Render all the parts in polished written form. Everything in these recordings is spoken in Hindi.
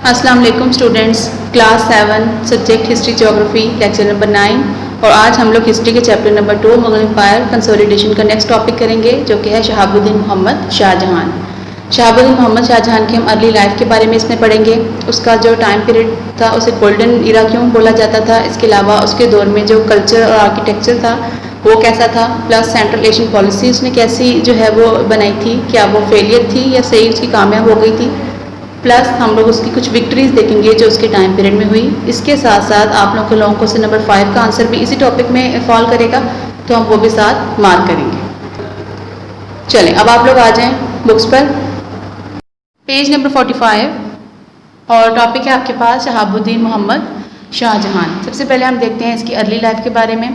अस्सलाम वालेकुम students, class 7 subject history geography lecture number 9। और आज हम लोग हिस्ट्री के chapter number 2 Mughal empire consolidation का नेक्स्ट टॉपिक करेंगे, जो कि है शहाबुद्दीन मोहम्मद शाहजहां। शहाबुद्दीन मोहम्मद शाहजहां की हम अर्ली लाइफ के बारे में इसमें पढ़ेंगे। उसका जो टाइम पीरियड था उसे गोल्डन इरा क्यों बोला जाता था, इसके अलावा उसके दौर में जो कल्चर और आर्किटेक्चर था वो कैसा था, प्लस सेंट्रल एशियन पॉलिसी उसने कैसी जो है वो बनाई थी, क्या वो फेलियर थी या सही उसकी कामयाब हो गई थी। प्लस हम लोग उसकी कुछ विक्ट्रीज देखेंगे जो उसके टाइम पीरियड में हुई। इसके साथ साथ आप लोगों को लॉन्ग क्वेश्चन नंबर 5 का आंसर भी इसी टॉपिक में फॉल करेगा, तो हम वो भी साथ मार्क करेंगे। चलें अब आप लोग आ जाएं बुक्स पर, पेज नंबर 45 और टॉपिक है आपके पास शहाबुद्दीन मोहम्मद शाहजहां। सबसे पहले हम देखते हैं इसकी अर्ली लाइफ के बारे में।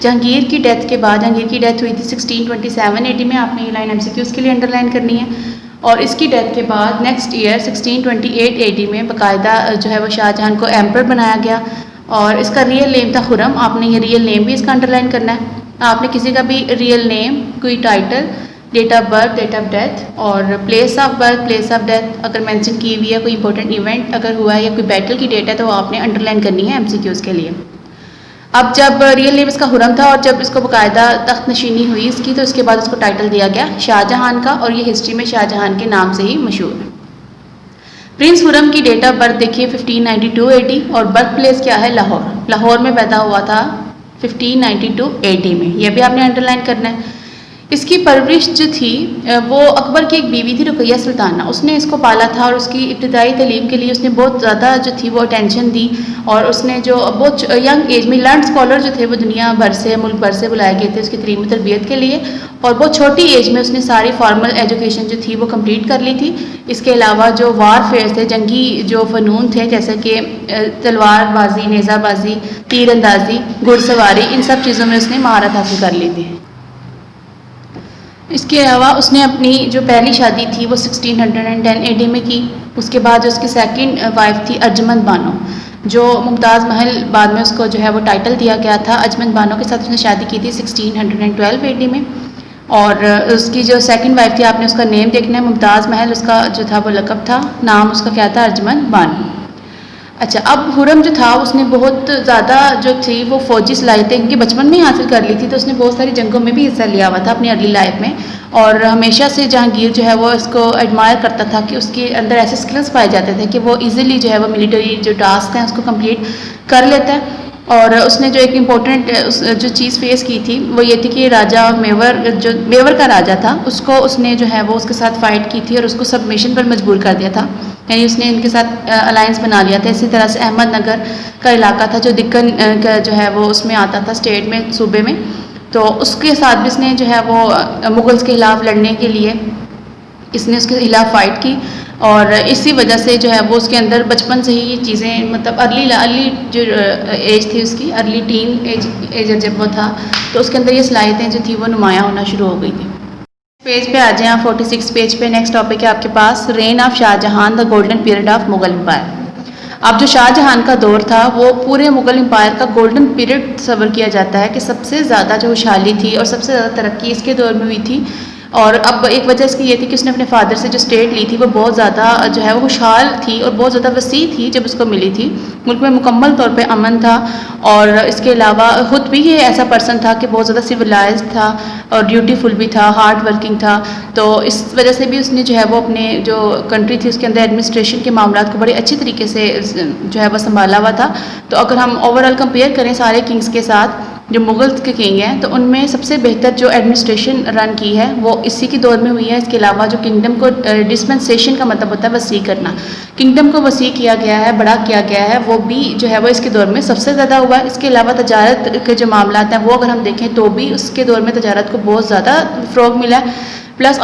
जहांगीर की डेथ के बाद, जहांगीर की डेथ हुई थी 1627 AD में, आपने ये लाइन MCQs के लिए अंडरलाइन करनी है। और इसकी डेथ के बाद नेक्स्ट ईयर 1628 AD में बाकायदा जो है वो शाहजहां को एम्पर बनाया गया। और इसका रियल नेम था खुरम। आपने ये रियल नेम भी इसका अंडरलाइन करना है। आपने किसी का भी रियल नेम, कोई title, date of birth, date of death और place of birth, place of death अगर मेंशन की हुई है, कोई इंपॉर्टेंट इवेंट अगर हुआ है या कोई बैटल की डेट है, तो वो आपने अंडरलाइन करनी है MCQs के लिए। अब जब रियल नेम इसका हुरम था और जब इसको बाकायदा तख्त नशीनी हुई इसकी, तो इसके बाद इसको टाइटल दिया गया शाहजहां का, और ये हिस्ट्री में शाहजहां के नाम से ही मशहूर है। प्रिंस हुरम की डेट ऑफ बर्थ देखिए 1592 AD और बर्थ प्लेस क्या है, लाहौर। लाहौर में पैदा हुआ था 1592 AD में, यह भी आपने अंडरलाइन करना है। इसकी परवरिश जो थी वो अकबर की एक बीवी थी रुकैया सुल्ताना, उसने इसको पाला था और उसकी इब्तदाई तालीम के लिए उसने बहुत ज़्यादा जो थी वो अटेंशन दी। और उसने जो बहुत यंग एज में लर्न स्कॉलर जो थे वो दुनिया भर से, मुल्क भर से बुलाए गए थे उसकी तलीम तरबियत के लिए। और बहुत छोटी एज में उसने सारी फॉर्मल एजुकेशन जो थी वो कंप्लीट कर ली थी। इसके अलावा जो वारफेयर थे, जंगी जो फ़नून थे, जैसे कि तलवारबाजी, नेज़ाबाजी, तीरंदाजी, घुड़सवारी, इन सब चीज़ों में उसने महारत हासिल कर ली थी। इसके अलावा उसने अपनी जो पहली शादी थी वो 1610 AD में की। उसके बाद जो उसकी सेकंड वाइफ थी अर्जमंद बानो, जो मुमताज़ महल बाद में उसको जो है वो टाइटल दिया गया था। अर्जमंद बानो के साथ उसने शादी की थी 1612 AD में। और उसकी जो सेकंड वाइफ थी, आपने उसका नेम देखना है, मुमताज़ महल उसका जो था वो लक़ब था, नाम उसका क्या था, अर्जमंद बानो। अच्छा, अब हुरम जो था उसने बहुत ज़्यादा जो थी वो फ़ौजी सलाहियतें क्योंकि बचपन में ही हासिल कर ली थी, तो उसने बहुत सारी जंगों में भी हिस्सा लिया हुआ था अपनी अर्ली लाइफ में। और हमेशा से जहांगीर जो है वो इसको एडमायर करता था कि उसके अंदर ऐसे स्किल्स पाए जाते थे कि वो इजीली जो है वो मिलिट्री जो टास्क हैं उसको कंप्लीट कर लेता है। और उसने जो एक इम्पोर्टेंट जो चीज़ फेस की थी वो ये थी कि राजा मेवर, जो मेवर का राजा था, उसको उसने जो है वो उसके साथ फ़ाइट की थी और उसको सबमिशन पर मजबूर कर दिया था, यानी उसने इनके साथ अलायंस बना लिया था। इसी तरह से अहमदनगर का इलाका था जो दिक्कन का जो है वो उसमें आता था, स्टेट में, सूबे में, तो उसके साथ भी इसने जो है वो मुगल्स के ख़िलाफ़ लड़ने के लिए इसने उसके खिलाफ़ फ़ाइट की। और इसी वजह से जो है वो उसके अंदर बचपन से ही ये चीज़ें, मतलब अर्ली जो एज थी उसकी, अर्ली टीन एज जब वो था, तो उसके अंदर ये सलाहियतें जो थी वो नुमायाँ होना शुरू हो गई थी। पेज पे आ जाएं आप, 46 पेज पे नेक्स्ट टॉपिक है आपके पास reign of Shahjahan, the golden period of Mughal empire. अब जो शाहजहां का दौर था वो पूरे मुगल एम्पायर का गोल्डन पीरियड तस्वर किया जाता है कि सबसे ज़्यादा जो खुशहाली थी और सबसे ज़्यादा तरक्की इसके दौर में हुई थी। और अब एक वजह इसकी ये थी कि उसने अपने फादर से जो स्टेट ली थी वो बहुत ज़्यादा जो है वो खुशहाल थी और बहुत ज़्यादा वसी थी जब उसको मिली थी। मुल्क में मुकम्मल तौर पे अमन था और इसके अलावा ख़ुद भी ये ऐसा पर्सन था कि बहुत ज़्यादा सिविलाइज्ड था और ड्यूटीफुल भी था, हार्ड वर्किंग था। तो इस वजह से भी उसने जो है वो अपने जो कंट्री थी उसके अंदर एडमिनिस्ट्रेशन के मामलात को बड़े अच्छी तरीके से जो है वो संभाला हुआ था। तो अगर हम ओवरऑल कंपेयर करें सारे किंग्स के साथ, जो मुगल्स के किंग हैं, तो उनमें सबसे बेहतर जो एडमिनिस्ट्रेशन रन की है वो इसी की दौर में हुई है। इसके अलावा जो किंगडम को डिस्पेंसेशन का मतलब होता है वसी करना, किंगडम को वसी किया गया है, बड़ा किया गया है, वो भी जो है वो इसके दौर में सबसे ज़्यादा हुआ है। इसके अलावा तजारत के जो मामलात हैं वो अगर हम देखें तो भी उसके दौर में तजारत को बहुत ज़्यादा फ़रोग़ मिला है। प्लस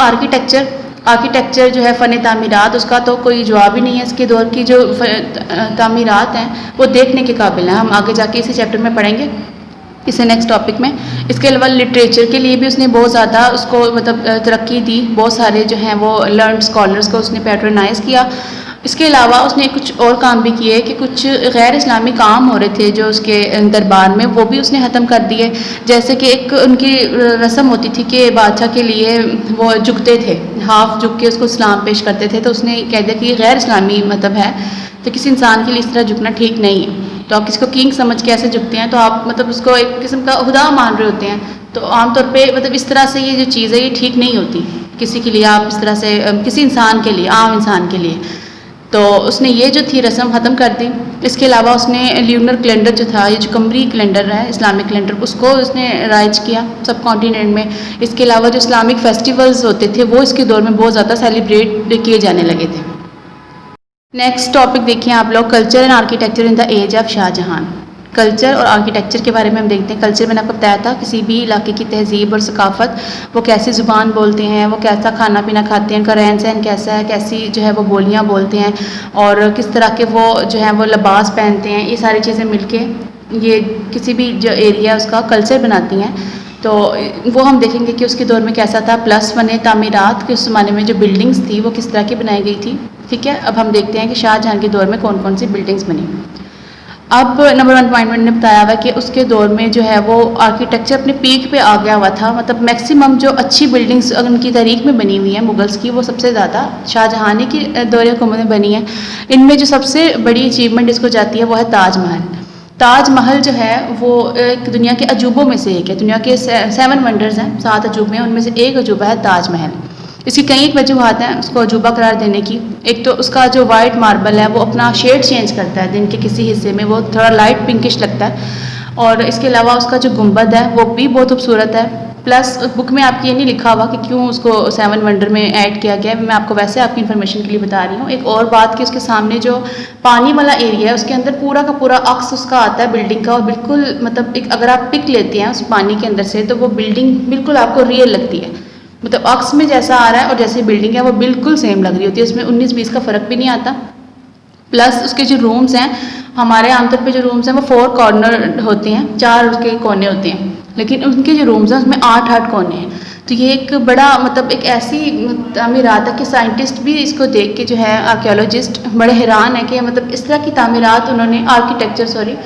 आर्किटेक्चर जो है, फ़न तामीरात, उसका तो कोई जवाब ही नहीं है। इसके दौर की जो तामीरात हैं वो देखने के काबिल हैं, हम आगे जाके इसी चैप्टर में पढ़ेंगे इसे नेक्स्ट टॉपिक में। इसके अलावा लिटरेचर के लिए भी उसने बहुत ज़्यादा उसको मतलब तरक्की दी, बहुत सारे जो हैं वो लर्न स्कॉलर्स को उसने पैट्रोनाइज़ किया। इसके अलावा उसने कुछ और काम भी किए कि कुछ गैर इस्लामी काम हो रहे थे जो उसके दरबार में, वो भी उसने ख़त्म कर दिए। जैसे कि एक उनकी रस्म होती थी कि बादशाह के लिए वो झुकते थे, हाफ झुक के उसको सलाम पेश करते थे, तो उसने कह दिया कि ये गैर इस्लामी मतलब है, तो किसी इंसान के लिए इस तरह झुकना ठीक नहीं है। तो आप किसी को किंग समझ के ऐसे झुकते हैं तो आप मतलब उसको एक किस्म का खुदा मान रहे होते हैं। तो आमतौर पे मतलब इस तरह से ये जो चीज़ है ये ठीक नहीं होती किसी के लिए, आप इस तरह से किसी इंसान के लिए, आम इंसान के लिए। तो उसने ये जो थी रस्म ख़त्म कर दी। इसके अलावा उसने ल्यूनर कैलेंडर जो था, ये जो कमरी कैलेंडर है इस्लामिक कैलेंडर, उसको उसने राइज किया सब कॉन्टिनेंट में। इसके अलावा जो इस्लामिक फेस्टिवल्स होते थे वो इसके दौर में बहुत ज़्यादा सेलिब्रेट किए जाने लगे थे। नेक्स्ट टॉपिक देखिए आप लोग, culture and architecture in the age of Shahjahan. Culture और आर्किटेक्चर के बारे में हम देखते हैं। कल्चर मैंने आपको बताया था किसी भी इलाके की तहजीब और सकाफ़त, वो कैसी ज़ुबान बोलते हैं, वो कैसा खाना पीना खाते हैं, उनका रहन सहन कैसा है, कैसी जो है वो बोलियाँ बोलते हैं और किस तरह के वो जो है वो लिबास पहनते हैं, ये सारी चीज़ें मिलके ये किसी भी जो एरिया है उसका कल्चर बनाती हैं। तो वो हम देखेंगे कि उसके दौर में कैसा था। प्लस फ़न तामीरात के उस ज़माने में जो बिल्डिंग्स थी वो किस तरह की बनाई गई थी। ठीक है, अब हम देखते हैं कि शाहजहां के दौर में कौन कौन सी बिल्डिंग्स बनी। अब नंबर 1 पॉइंट मैंने बताया हुआ कि उसके दौर में जो है वो आर्किटेक्चर अपने पीक पे आ गया हुआ था। मतलब मैक्सिमम जो अच्छी बिल्डिंग्स उनकी तारीख में बनी हुई हैं मुगल्स की, वो सबसे ज़्यादा शाहजहां की दौर हुकूमत में बनी है। इनमें जो सबसे बड़ी अचीवमेंट इसको जाती है वो है ताजमहल। ताजमहल जो है वो एक दुनिया के अजूबों में से एक है। दुनिया के 7 वंडर्स हैं, 7 अजूबे हैं, उनमें से एक अजूबा है ताजमहल। इसकी कई एक वजूहत हैं उसको अजूबा करार देने की। एक तो उसका जो वाइट मार्बल है वो अपना शेड चेंज करता है, दिन के किसी हिस्से में वो थोड़ा लाइट पिंकिश लगता है, और इसके अलावा उसका जो गुंबद है वो भी बहुत खूबसूरत है। प्लस बुक में आपकी ये नहीं लिखा हुआ कि क्यों उसको 7 वंडर में ऐड किया गया है, मैं आपको वैसे आपकी इन्फॉर्मेशन के लिए बता रही हूँ। एक और बात कि उसके सामने जो पानी वाला एरिया है उसके अंदर पूरा का पूरा अक्स उसका आता है बिल्डिंग का, और बिल्कुल मतलब एक अगर आप पिक लेते हैं उस पानी के अंदर से तो वो बिल्डिंग बिल्कुल आपको रियल लगती है। मतलब अक्स में जैसा आ रहा है और जैसी बिल्डिंग है वो बिल्कुल सेम लग रही होती है, उसमें 19-20 का फ़र्क भी नहीं आता। प्लस उसके जो रूम्स हैं, हमारे आमतौर पे जो रूम्स हैं वो 4 कॉर्नर होते हैं, 4 उसके कोने होते हैं, लेकिन उनके जो रूम्स हैं उसमें 8-8 कोने हैं। तो ये एक बड़ा मतलब एक ऐसी तामीरात है कि साइंटिस्ट भी इसको देख के जो है आर्कियोलॉजिस्ट बड़े हैरान है कि मतलब इस तरह की तामीरात उन्होंने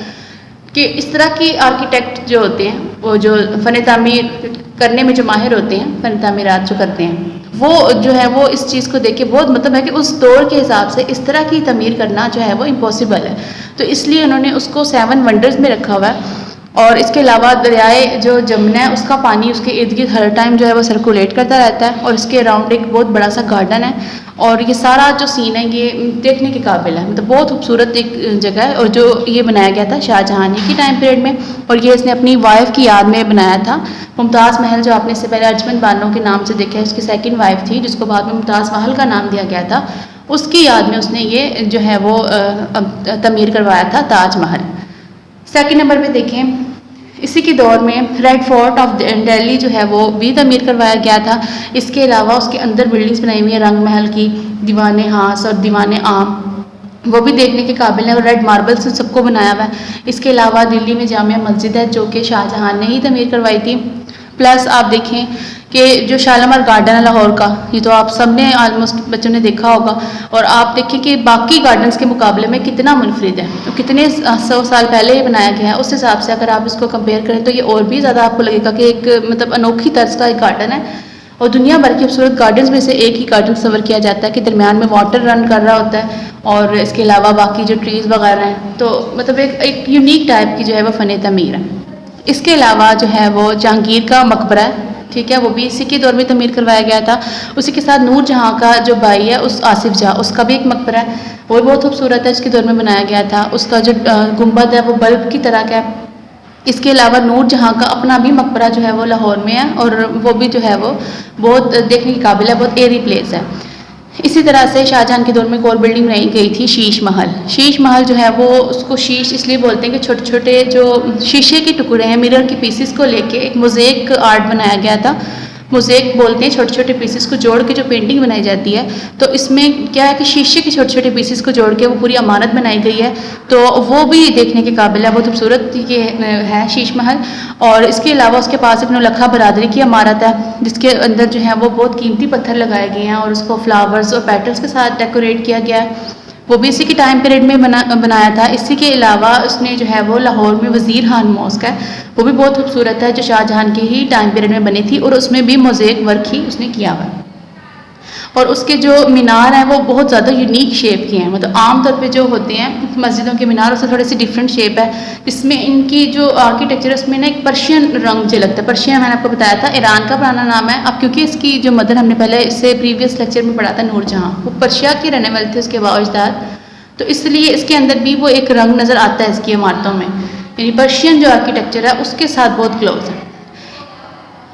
कि इस तरह की आर्किटेक्ट जो होते हैं वो जो फ़न तामीर करने में जो माहिर होते हैं, फ़न तामीरात जो करते हैं, वो जो है वो इस चीज़ को देख के बहुत मतलब है कि उस दौर के हिसाब से इस तरह की तमीर करना जो है वो इम्पॉसिबल है। तो इसलिए उन्होंने उसको 7 वंडर्स में रखा हुआ है। और इसके अलावा दरियाए जो जमुना है उसका पानी उसके इर्द गिर्द हर टाइम जो है वो सर्कुलेट करता रहता है, और इसके अराउंड एक बहुत बड़ा सा गार्डन है, और ये सारा जो सीन है ये देखने के काबिल है। मतलब बहुत खूबसूरत एक जगह है, और जो ये बनाया गया था शाहजहां की टाइम पीरियड में, और ये इसने अपनी वाइफ की याद में बनाया था। मुमताज़ महल जो आपने इससे पहले अर्जमंद बानो के नाम से देखा है, उसकी सेकंड वाइफ थी जिसको बाद में मुमताज़ महल का नाम दिया गया था, उसकी याद में उसने ये जो है वो तमीर करवाया था ताजमहल। सेकंड नंबर पे देखें, इसी के दौर में रेड फोर्ट ऑफ दिल्ली जो है वो भी तमीर करवाया गया था। इसके अलावा उसके अंदर बिल्डिंग्स बनाई हुई है रंग महल की, दीवाने हास और दीवाने आम, वो भी देखने के काबिल है, और रेड मार्बल से सबको बनाया हुआ है। इसके अलावा दिल्ली में जामिया मस्जिद है जो कि शाहजहां ने ही तमीर करवाई थी। प्लस आप देखें कि जो शालीमार गार्डन है लाहौर का, ये तो आप सब ने ऑलमोस्ट बच्चों ने देखा होगा, और आप देखें कि बाकी गार्डन्स के मुकाबले में कितना मुनफरिद है, तो कितने 100 साल पहले ये बनाया गया है, उस हिसाब से अगर आप इसको कंपेयर करें तो ये और भी ज़्यादा आपको लगेगा कि एक मतलब अनोखी तर्ज का एक गार्डन है। और दुनिया भर के खूबसूरत गार्डन्स में से एक ही गार्डन कवर किया जाता है कि दरमियान में वाटर रन कर रहा होता है, और इसके अलावा बाकी जो ट्रीज़ वगैरह हैं, तो मतलब एक यूनिक टाइप की जो है वो फ़न तमीर है। इसके अलावा जो है वो जहांगीर का मकबरा है, ठीक है, वो भी इसी के दौर में तमीर करवाया गया था। उसी के साथ नूर जहाँ का जो भाई है उस आसिफ जहाँ, उसका भी एक मकबरा है, वो बहुत खूबसूरत है, इसके दौर में बनाया गया था। उसका जो गुंबद है वो बल्ब की तरह का है। इसके अलावा नूर जहाँ का अपना भी मकबरा जो है वो लाहौर में है, और वो भी जो है वो बहुत देखने के काबिल है, बहुत एयरी प्लेस है। इसी तरह से शाहजहां के दौर में एक और बिल्डिंग बनाई गई थी, शीश महल। शीश महल जो है वो उसको शीश इसलिए बोलते हैं कि छोटे छोटे जो शीशे के टुकड़े हैं, मिरर के पीसेस को लेके एक मोज़ेक आर्ट बनाया गया था। मोज़ेक बोलते हैं छोटे छोटे पीसेस को जोड़ के जो पेंटिंग बनाई जाती है। तो इसमें क्या है कि शीशे के छोटे छोटे पीसेस को जोड़ के वो पूरी इमारत बनाई गई है, तो वो भी देखने के काबिल है, बहुत खूबसूरत ये है शीश महल। और इसके अलावा उसके पास एक नौलखा बरादरी की इमारत है जिसके अंदर जो है वो बहुत कीमती पत्थर लगाए गए हैं, और उसको फ्लावर्स और पेटल्स के साथ डेकोरेट किया गया है। वो भी इसी के टाइम पीरियड में बनाया था। इसी के अलावा उसने जो है वो लाहौर में वज़ीर खान मॉस्क है, वो भी बहुत खूबसूरत है, जो शाहजहां के ही टाइम पीरियड में बनी थी और उसमें भी मोज़ेक वर्क ही उसने किया हुआ है। और उसके जो मीनार हैं वो बहुत ज़्यादा यूनिक शेप के हैं, मतलब आम तौर पे जो होते हैं मस्जिदों के मीनार उससे थोड़ी सी डिफरेंट शेप है। इसमें इनकी जो आर्किटेक्चर है उसमें ना एक पर्शियन रंग जो लगता है। पर्शियन मैंने आपको बताया था ईरान का पुराना नाम है। अब क्योंकि इसकी जो मदर हमने पहले इससे प्रीवियस लेक्चर में पढ़ा था नूरजहाँ, वो पर्शिया के रहने वाले थे उसके बावजदाद, तो इसलिए इसके अंदर भी वो एक रंग नज़र आता है इसकी इमारतों में, यानी पर्शियन जो आर्किटेक्चर है उसके साथ बहुत क्लोज है।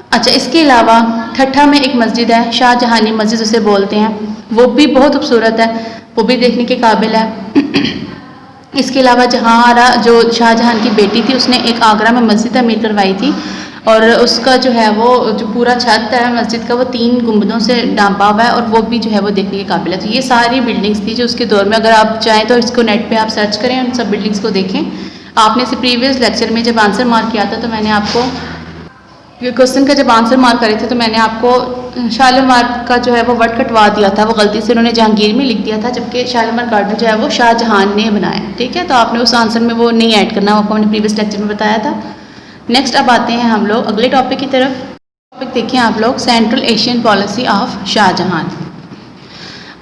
अच्छा, इसके अलावा ठट्ठा में एक मस्जिद है, शाहजहानी मस्जिद उसे बोलते हैं, वो भी बहुत खूबसूरत है, वो भी देखने के काबिल है। इसके अलावा जहांआरा जो शाहजहां की बेटी थी उसने एक आगरा में मस्जिद तमीर करवाई थी और उसका जो है वो जो पूरा छत है मस्जिद का वो 3 गुंबदों से ढांपा हुआ है और वो भी जो है वो देखने के काबिल है। तो ये सारी बिल्डिंग्स थी जो उसके दौर में, अगर आप चाहें तो इसको नेट पे आप सर्च करें, उन सब बिल्डिंग्स को देखें। आपने इसे प्रीवियस लेक्चर में जब आंसर मार्क किया था तो मैंने आपको ये क्वेश्चन का जब आंसर मार्क करे थे तो मैंने आपको शालीमार का जो है वो वर्ड कटवा दिया था, वो गलती से उन्होंने जहांगीर में लिख दिया था, जबकि शालीमार गार्डन जो है वो शाहजहां ने बनाया। ठीक है, तो आपने उस आंसर में वो नहीं ऐड करना, वो आपको हमने प्रीवियस लेक्चर में बताया था। नेक्स्ट अब आते हैं हम लोग अगले टॉपिक की तरफ। टॉपिक देखिए आप लोग, central Asian policy of Shahjahan.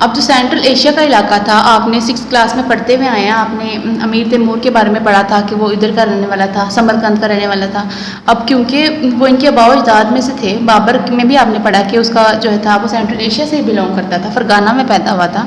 अब जो सेंट्रल एशिया का इलाका था, आपने 6th क्लास में पढ़ते हुए आए हैं, आपने अमीर तैमूर के बारे में पढ़ा था कि वो इधर का रहने वाला था, समरकंद का रहने वाला था। अब क्योंकि वो इनके अबाव-ओ-अजदाद में से थे, बाबर में भी आपने पढ़ा कि उसका जो है था वो सेंट्रल एशिया से बिलोंग करता था, फरगाना में पैदा हुआ था।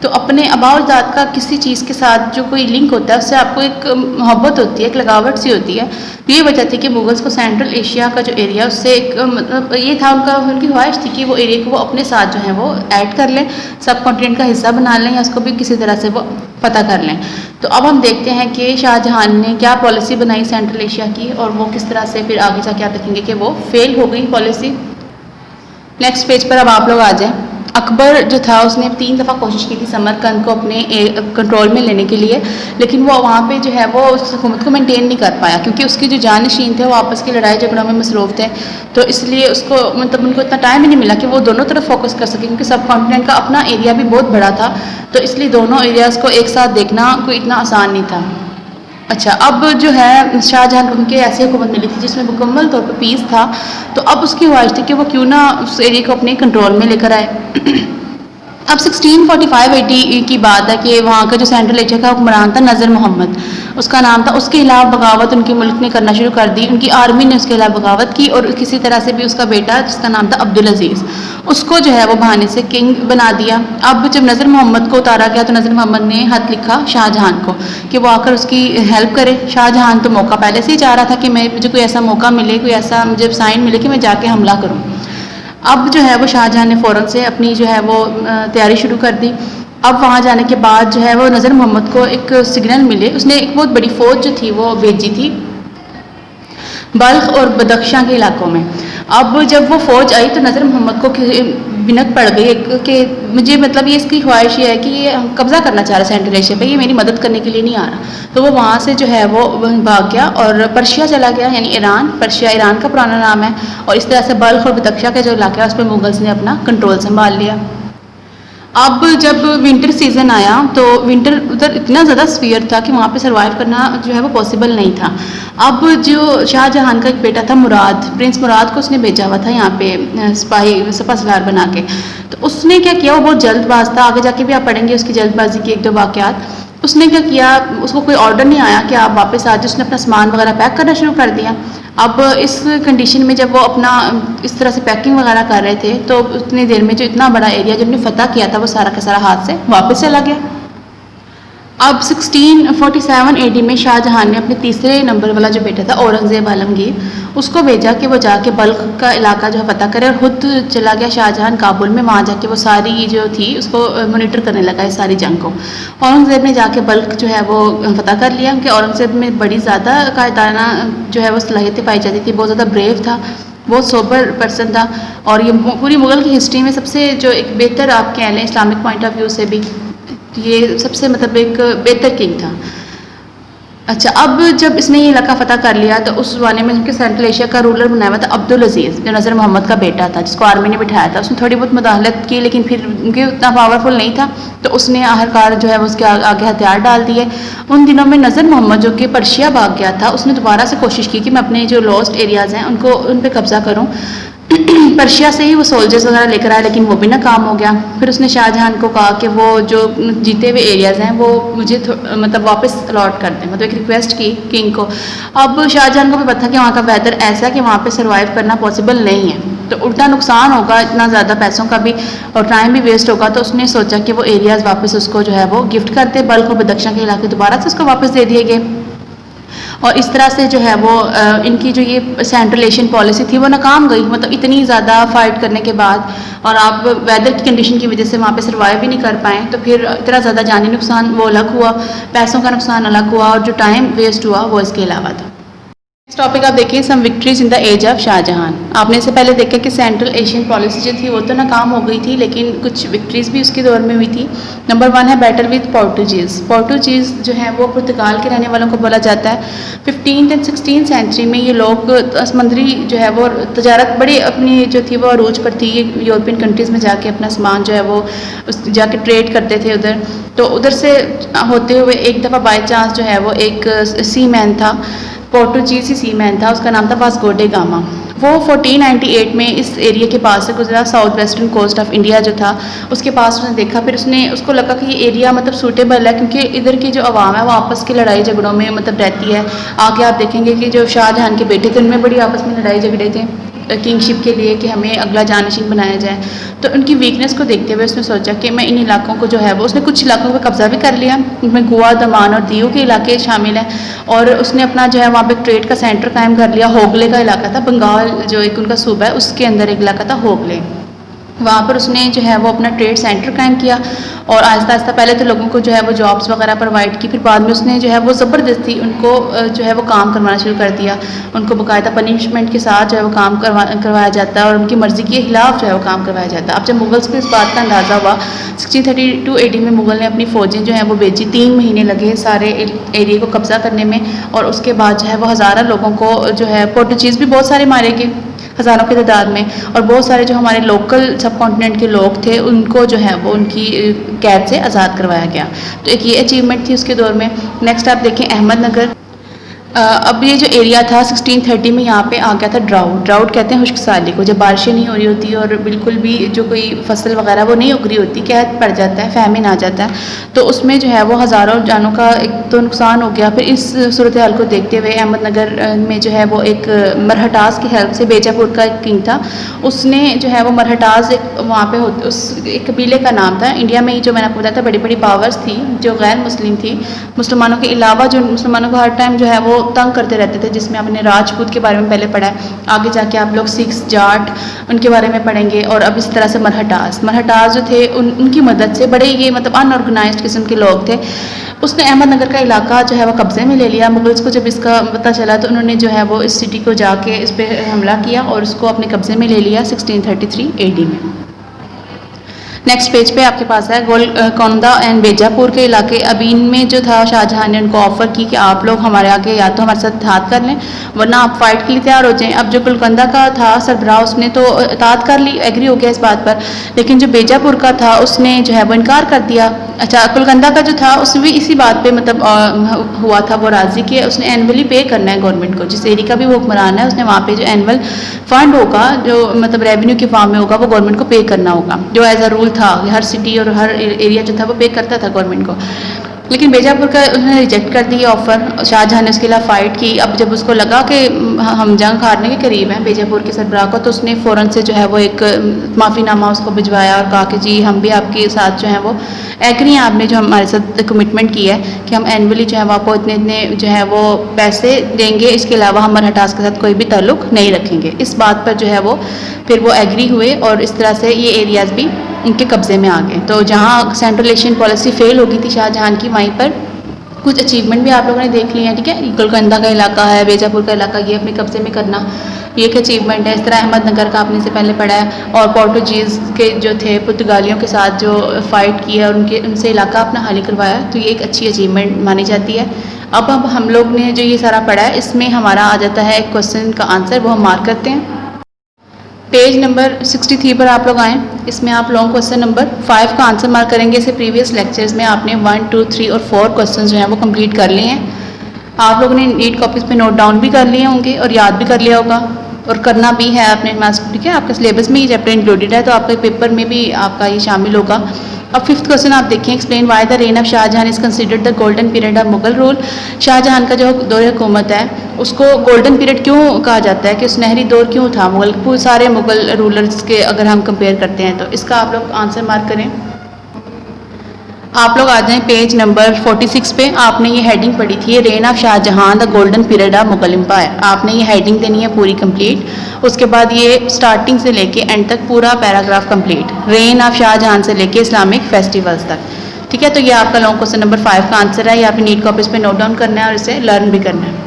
तो अपने आबाओ-अजदाद का किसी चीज़ के साथ जो कोई लिंक होता है उससे आपको एक मोहब्बत होती है, एक लगावट सी होती है। तो ये वजह थी कि मुगल्स को सेंट्रल एशिया का जो एरिया उससे एक मतलब ये था उनकी ख्वाहिश थी कि वो एरिया को वो अपने साथ जो है वो ऐड कर लें, सब कॉन्टिनेंट का हिस्सा बना लें या उसको भी किसी तरह से वो पता कर लें। तो अब हम देखते हैं कि शाहजहां ने क्या पॉलिसी बनाई सेंट्रल एशिया की और वो किस तरह से फिर आगे जाके आप देखेंगे कि वो फेल हो गई पॉलिसी। नेक्स्ट पेज पर अब आप लोग आ जाएँ। अकबर जो था उसने 3 दफ़ा कोशिश की थी समरकंद को अपने कंट्रोल में लेने के लिए, लेकिन वो वहाँ पे जो है वो उस हुकूमत को मेंटेन नहीं कर पाया क्योंकि उसके जो जानशीन थे वो आपस की लड़ाई झगड़ों में मसरूफ़ थे। तो इसलिए उसको मतलब उनको इतना टाइम ही नहीं मिला कि वो दोनों तरफ फोकस कर सके, क्योंकि सब कॉन्टिनेंट का अपना एरिया भी बहुत बड़ा था, तो इसलिए दोनों एरियाज़ को एक साथ देखना कोई इतना आसान नहीं था। अच्छा, अब जो है शाहजहां को उनके ऐसी हुकूमत मिली थी जिसमें मुकम्मल तौर पर पीस था, तो अब उसकी ख्वाहिश थी कि वो क्यों ना उस एरिया को अपने कंट्रोल में लेकर आए। अब 1645 AD की बात है कि वहाँ का जो सेंट्रल एशिया का हुक्मरान था नज़र मोहम्मद उसका नाम था। उसके खिलाफ बगावत उनके मुल्क ने करना शुरू कर दी, उनकी आर्मी ने उसके खिलाफ बगावत की और किसी तरह से भी उसका बेटा जिसका नाम था अब्दुल अजीज़ उसको जो है वो बहाने से किंग बना दिया। अब जब नज़र मोहम्मद को उतारा गया तो नज़र मोहम्मद ने खत लिखा शाहजहां को कि वो आकर उसकी हेल्प करे। शाहजहां तो मौका पहले से ही चाह रहा था कि मुझे कोई ऐसा मौका मिले, कोई ऐसा मुझे साइन मिले कि मैं जाके हमला करूँ। अब जो है वो शाहजहां ने फ़ौरन से अपनी जो है वो तैयारी शुरू कर दी। अब वहाँ जाने के बाद जो है वो नज़र मोहम्मद को एक सिग्नल मिले, उसने एक बहुत बड़ी फ़ौज जो थी वो भेजी थी बल्ख और बदख्शां के इलाकों में। अब जब वो फ़ौज आई तो नज़र मोहम्मद को बिनक पड़ गई कि मुझे मतलब ये इसकी ख्वाहिश ये है कि ये कब्ज़ा करना चाह रहा है सेंट्रल एशिया पे, ये मेरी मदद करने के लिए नहीं आ रहा। तो वो वहाँ से जो है वो भाग गया और पर्शिया चला गया, यानी ईरान। पर्शिया ईरान का पुराना नाम है और इस तरह से बल्ख और बदख्शा का जो इलाका है उस पर मुगल्स ने अपना कंट्रोल संभाल लिया। अब जब विंटर सीज़न आया तो विंटर उधर इतना ज़्यादा सीवियर था कि वहाँ पे सरवाइव करना जो है वो पॉसिबल नहीं था। अब जो शाहजहां का एक बेटा था मुराद, प्रिंस मुराद को उसने भेजा हुआ था यहाँ पे सिपाही सलार बना के। तो उसने क्या किया, वो बहुत जल्दबाज था, आगे जाके भी आप पढ़ेंगे उसकी जल्दबाजी के 1-2 वाक़यात। उसने क्या किया, उसको कोई ऑर्डर नहीं आया कि आप वापस आ जाओ, उसने अपना सामान वगैरह पैक करना शुरू कर दिया। अब इस कंडीशन में जब वो अपना इस तरह से पैकिंग वगैरह कर रहे थे तो उतनी देर में जो इतना बड़ा एरिया जब उन्होंने फतह किया था वो सारा का सारा हाथ से वापस चला गया। अब 1647 AD में शाहजहां ने अपने तीसरे नंबर वाला जो बेटा था औरंगज़ेब आलमगीर उसको भेजा कि वो जाके बल्ख का इलाका जो है फतह करे और ख़ुद चला गया शाहजहां काबुल में। वहाँ जाके वो सारी जो थी उसको मॉनिटर करने लगा इस सारी जंग को। औरंगज़ेब ने जाके बल्ख जो है वो फतह कर लिया क्योंकि औरंगज़ेब में बड़ी ज़्यादा कायदाना जो है वो सलाहियतें पाई जाती थी, बहुत ज़्यादा ब्रेव था, बहुत सोबर पर्सन था और ये पूरी मुग़ल की हिस्ट्री में सबसे जो एक बेहतर आप कह लें इस्लामिक पॉइंट ऑफ व्यू से भी ये सबसे मतलब एक बेहतर किंग था। अच्छा, अब जब इसने ये इलाका फ़तह कर लिया तो उस ज़माने में उनके सेंट्रल एशिया का रूलर बनाया हुआ था अब्दुल अज़ीज़, जो नज़र मोहम्मद का बेटा था, जिसको आर्मी ने बिठाया था। उसने थोड़ी बहुत मुदाखलत की, लेकिन फिर उनके उतना पावरफुल नहीं था, तो उसने आखिरकार जो है वो उसके आगे हथियार डाल दिए। उन दिनों में नज़र मोहम्मद, जो कि पर्शिया भाग गया था, उसने दोबारा से कोशिश की कि मैं अपने जो लॉस्ट एरियाज़ हैं उनको उन पर कब्ज़ा करूँ। पर्शिया से ही वो सोल्जर्स वगैरह लेकर आया, लेकिन वो भी नाकाम हो गया। फिर उसने शाहजहां को कहा कि वो जो जीते हुए एरियाज़ हैं वो मुझे मतलब वापस अलॉट कर दें, मतलब एक रिक्वेस्ट की किंग को। अब शाहजहां को भी पता था कि वहाँ का वेदर ऐसा है कि वहाँ पे सर्वाइव करना पॉसिबल नहीं है, तो उल्टा नुकसान होगा, इतना ज़्यादा पैसों का भी और टाइम भी वेस्ट होगा। तो उसने सोचा कि वो एरियाज़ वापस उसको जो है वो गिफ्ट कर दे। बल्ख और बदख्शां के इलाके दोबारा से उसको वापस दे दिए गए, और इस तरह से जो है वो इनकी जो ये सेंट्रल एशियन पॉलिसी थी वो नाकाम गई। मतलब इतनी ज़्यादा फाइट करने के बाद, और आप वेदर की कंडीशन की वजह से वहाँ पे सर्वाइव भी नहीं कर पाए, तो फिर इतना ज़्यादा जानी नुकसान वो अलग हुआ, पैसों का नुकसान अलग हुआ, और जो टाइम वेस्ट हुआ वो इसके अलावा था। नेक्स्ट टॉपिक आप देखिए, some victories in the age of Shah Jahan. आपने इससे पहले देखा कि सेंट्रल एशियन पॉलिसी जो थी वो तो नाकाम हो गई थी, लेकिन कुछ विक्ट्रीज भी उसके दौर में हुई थी। नंबर 1 है बैटल विद पोर्टुगीज़। पोर्टुगीज़ जो है वो पुर्तगाल के रहने वालों को बोला जाता है। 15th एंड 16th सेंचुरी में ये लोग समुद्री जो है वो तजारत बड़ी अपनी जो थी वो अरूज पर थी। यूरोपियन कंट्रीज़ में जाके अपना सामान जो है वो जाके ट्रेड करते थे उधर। तो उधर से होते हुए एक दफ़ा बाई चांस जो है वो एक सी मैन था, पोर्टुगीज़ सी मैन था, उसका नाम था वास्को डे गामा। वो 1498 में इस एरिया के पास से गुजरा, south western coast of India जो था उसके पास उसने देखा। फिर उसको लगा कि ये एरिया मतलब सूटेबल है, क्योंकि इधर की जो आवाम है वो आपस की लड़ाई झगड़ों में मतलब रहती है। आगे आप देखेंगे कि जो शाहजहां के बेटे थे उनमें बड़ी आपस में लड़ाई झगड़े थे किंगशिप के लिए कि हमें अगला जानशीन बनाया जाए। तो उनकी वीकनेस को देखते हुए उसने सोचा कि मैं इन इलाकों को जो है वो, उसने कुछ इलाकों पर कब्जा भी कर लिया, उनमें गोवा, दमान और दीव के इलाके शामिल हैं, और उसने अपना जो है वहाँ पे ट्रेड का सेंटर कायम कर लिया। होगले का इलाका था, बंगाल जो एक उनका सूबा है उसके अंदर एक इलाका था होगले, वहाँ पर उसने जो है वो अपना ट्रेड सेंटर कायम किया, और आहिस्ता आहिस्ता पहले तो लोगों को जो है वो जॉब्स वगैरह प्रोवाइड की, फिर बाद में उसने जो है वो ज़बरदस्ती उनको जो है वो काम करवाना शुरू कर दिया। उनको बाकायदा पनिशमेंट के साथ जो है वो काम करवाया जाता है, और उनकी मर्ज़ी के खिलाफ जो है वो काम करवाया जाता है। अब जब मुगल्स को इस बात का अंदाज़ा हुआ, 1632 AD में मुगल ने अपनी फ़ौजें जो हैं वो भेजी। 3 महीने लगे सारे एरिया को कब्ज़ा करने में, और उसके बाद जो है वो हज़ारों लोगों को जो है, पोर्टुगीज़ भी बहुत सारे मारे गए हज़ारों की तादाद में, और बहुत सारे जो हमारे लोकल सब कॉन्टिनेंट के लोग थे उनको जो है वो उनकी कैद से आज़ाद करवाया गया। तो एक ये अचीवमेंट थी उसके दौर में। नेक्स्ट आप देखें अहमदनगर। अब ये जो एरिया था 1630 में यहाँ पे आ गया था ड्राउट। ड्राउट कहते हैं खुश्क साली को, जब बारिशें नहीं हो रही होती और बिल्कुल भी जो कोई फसल वगैरह वो नहीं उग रही होती, कहत पड़ जाता है, फैमिन आ जाता है, तो उसमें जो है वो हज़ारों जानों का एक तो नुकसान हो गया। फिर इस सूरत हाल को देखते हुए अहमदनगर में जो है वो एक मरहटास की हेल्प से, बेजापुर का एक किंग था, उसने जो है वो मरहटास एक वहाँ पे उस एक कबीले का नाम था। इंडिया में ही जो मैंने आपको बताया था बड़ी बड़ी पावर्स थी जो गैर मुस्लिम थी, मुसलमानों के अलावा, जो मुसलमानों को हर टाइम जो है वो तंग करते रहते थे, जिसमें आपने राजपूत के बारे में पहले पढ़ा है, आगे जाके आप लोग सिख्स, जाट उनके बारे में पढ़ेंगे। और अब इस तरह से मरहटास जो थे उनकी मदद से, बड़े ये मतलब अनऑर्गेनाइज्ड किस्म के लोग थे, उसने अहमदनगर का इलाका जो है वो कब्जे में ले लिया। मुगल्स को जब इसका पता चला तो उन्होंने जो है वो इस सिटी को जाके इस पर हमला किया और उसको अपने कब्जे में ले लिया 1633 AD में। नेक्स्ट पेज पे आपके पास है गोलकोंडा एंड बेजापुर के इलाके। अब इनमें जो था शाहजहां ने उनको ऑफ़र की कि आप लोग हमारे आगे या तो हमारे साथ इत्तेहाद कर लें, वरना आप फाइट के लिए तैयार हो जाएं। अब जो गोलकोंडा का था सरबराह, उसने तो इत्तेहाद कर ली, एग्री हो गया इस बात पर, लेकिन जो बेजापुर का था उसने जो है वो इनकार कर दिया। अच्छा, गोलकोंडा का जो था उसने भी इसी बात पे मतलब हुआ था वो राज़ी कि उसने एनुअली पे करना है गवर्नमेंट को, जिस एरिया का भी वो हुक्मरान है उसने वहाँ पे जो एनुअल फंड होगा जो मतलब रेवेन्यू के फॉर्म में होगा वो गवर्नमेंट को पे करना होगा, जो एज अ रूल था। हर सिटी और हर एरिया जो था वो पे करता था गवर्नमेंट को, लेकिन बेजापुर का उन्होंने रिजेक्ट कर दी ऑफ़र। शाहजहां ने उसके खिलाफ फ़ाइट की। अब जब उसको लगा कि हम जंग हारने के करीब हैं बेजापुर के सरबराह को, तो उसने फ़ौरन से जो है वो एक माफ़ीनामा उसको भिजवाया और कहा कि जी हम भी आपके साथ जो है वो एग्री हैं, आपने जो हमारे साथ कमिटमेंट की है कि हम एनुअली जो है वो आपको इतने इतने जो है वो पैसे देंगे, इसके अलावा हम मरहटास के साथ कोई भी ताल्लुक़ नहीं रखेंगे। इस बात पर जो है वो फिर वो एग्री हुए और इस तरह से ये एरियाज़ भी उनके कब्ज़े में आ गए। तो जहाँ सेंट्रल एशियन पॉलिसी फेल हो गई थी शाहजहां की, वहीं पर कुछ अचीवमेंट भी आप लोगों ने देख लिए हैं। ठीक है, गोलकोंडा का इलाका है, बेजापुर का इलाका, ये अपने कब्ज़े में करना। ये एक अचीवमेंट है। इस तरह अहमदनगर का आपने से पहले पढ़ा है, और पोर्टुगीज़ के जो थे पुर्तगालियों के साथ जो फ़ाइट किया और उनसे इलाका अपना खाली करवाया, तो ये एक अच्छी अचीवमेंट मानी जाती है। अब हम लोग ने जो ये सारा पढ़ा है, इसमें हमारा आ जाता है एक क्वेश्चन का आंसर, वो हम मार्क करते हैं। पेज नंबर 63 पर आप लोग आएँ। इसमें आप लॉन्ग क्वेश्चन नंबर 5 का आंसर मार्क करेंगे। इसे प्रीवियस लेक्चर्स में आपने 1, 2, 3 और 4 क्वेश्चन जो हैं वो कंप्लीट कर लिए हैं। आप लोगों ने नीट कॉपीज़ पे नोट डाउन भी कर लिए होंगे और याद भी कर लिया होगा, और करना भी है आपने मास्क, ठीक है। आपका सिलेबस में ये चैप्टर इंक्लूडेड है, तो आपके पेपर में भी आपका ये शामिल होगा। अब 5th क्वेश्चन आप देखिए, explain why the reign of Shahjahan is considered the golden period of Mughal rule. Shahjahan का जो दौर हुकूमत है उसको गोल्डन पीरियड क्यों कहा जाता है, कि सुनहरी दौर क्यों था मुगल, सारे मुगल रूलर्स के अगर हम कंपेयर करते हैं तो। इसका आप लोग आंसर मार्क करें। आप लोग आ जाएं पेज नंबर 46 पे। आपने ये हेडिंग पढ़ी थी, reign of Shahjahan the golden period of Mughal empire. आपने ये हेडिंग देनी है पूरी कंप्लीट। उसके बाद ये स्टार्टिंग से लेके एंड तक पूरा paragraph complete, reign of Shahjahan से लेके इस्लामिक फेस्टिवल्स तक, ठीक है। तो ये आपका लॉन्ग क्वेश्चन नंबर 5 का आंसर है। ये आपने नीट कॉपीज़ पे नोट डाउन करना है और इसे लर्न भी करना है।